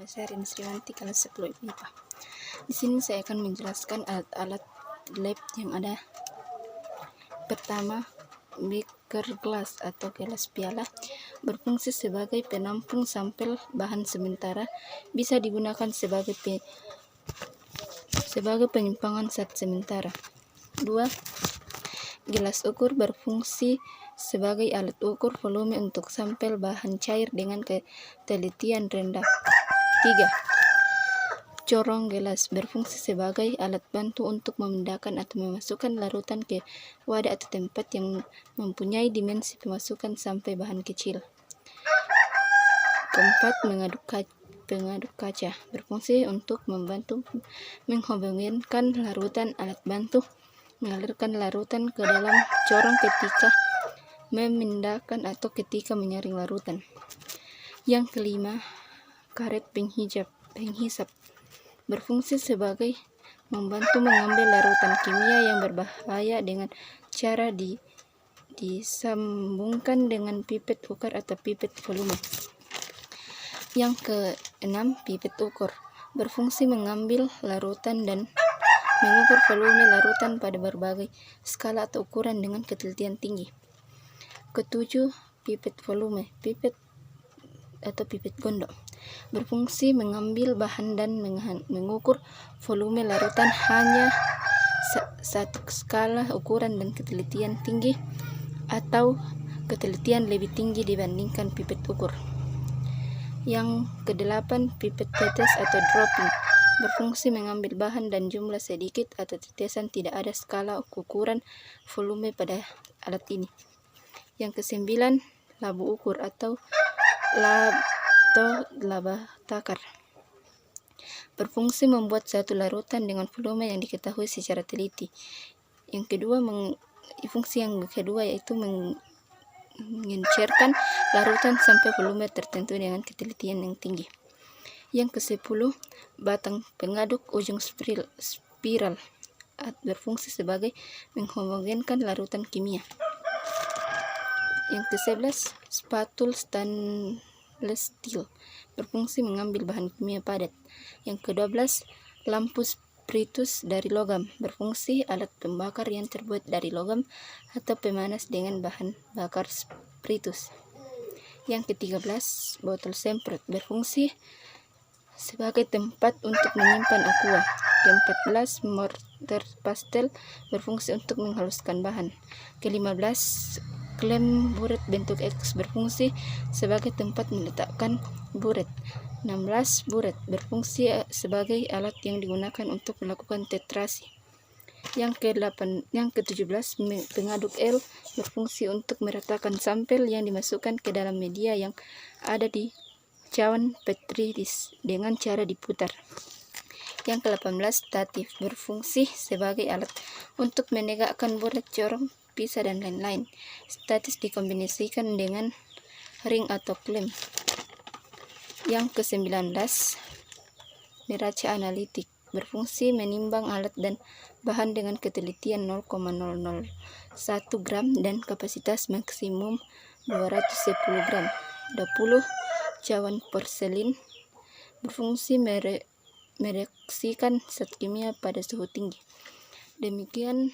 Saya Rin Sriwanti kelas 10 IPA. Di sini saya akan menjelaskan alat-alat lab yang ada. Pertama, beaker glass atau gelas piala berfungsi sebagai penampung sampel bahan sementara, bisa digunakan sebagai penyimpangan saat sementara. 2. Gelas ukur berfungsi sebagai alat ukur volume untuk sampel bahan cair dengan ketelitian rendah. 3. Corong gelas berfungsi sebagai alat bantu untuk memindahkan atau memasukkan larutan ke wadah atau tempat yang mempunyai dimensi pemasukan sampai bahan kecil. 4. Pengaduk kaca berfungsi untuk membantu menghubungkan larutan. Alat bantu mengalirkan larutan ke dalam corong ketika memindahkan atau ketika menyaring larutan. Yang kelima, karet penghisap berfungsi sebagai membantu mengambil larutan kimia yang berbahaya dengan cara disambungkan dengan pipet ukur atau pipet volume. Yang keenam, pipet ukur berfungsi mengambil larutan dan mengukur volume larutan pada berbagai skala atau ukuran dengan ketelitian tinggi. Ketujuh, pipet volume, pipet atau pipet gondok berfungsi mengambil bahan dan mengukur volume larutan hanya satu skala ukuran dan ketelitian tinggi atau ketelitian lebih tinggi dibandingkan pipet ukur. Yang kedelapan, pipet tetes atau dropping berfungsi mengambil bahan dan jumlah sedikit atau tetesan, tidak ada skala ukuran volume pada alat ini. Yang kesembilan, labu ukur atau laba takar berfungsi membuat satu larutan dengan volume yang diketahui secara teliti. Fungsi yang kedua yaitu mengencerkan larutan sampai volume tertentu dengan ketelitian yang tinggi. Yang ke-10, batang pengaduk ujung spiral berfungsi sebagai menghomogenkan larutan kimia. Yang ke-11, spatula stainless steel berfungsi mengambil bahan kimia padat. Yang ke-12, lampu spiritus dari logam berfungsi alat pembakar yang terbuat dari logam atau pemanas dengan bahan bakar spiritus. Yang ke-13, botol semprot berfungsi sebagai tempat untuk menyimpan aqua. Yang ke-14, mortar pastel berfungsi untuk menghaluskan bahan. Ke-15, klem buret bentuk X berfungsi sebagai tempat meletakkan buret. 16, buret berfungsi sebagai alat yang digunakan untuk melakukan tetrasi. Yang ke-17, pengaduk L berfungsi untuk meratakan sampel yang dimasukkan ke dalam media yang ada di cawan petri dengan cara diputar. Yang ke-18, statif berfungsi sebagai alat untuk menegakkan buret, corong, pisah, dan lain-lain. Statis dikombinasikan dengan ring atau klem. Yang ke-19, neraca analitik berfungsi menimbang alat dan bahan dengan ketelitian 0,001 gram dan kapasitas maksimum 210 gram. 20, cawan porselin berfungsi mereaksikan zat kimia pada suhu tinggi. Demikian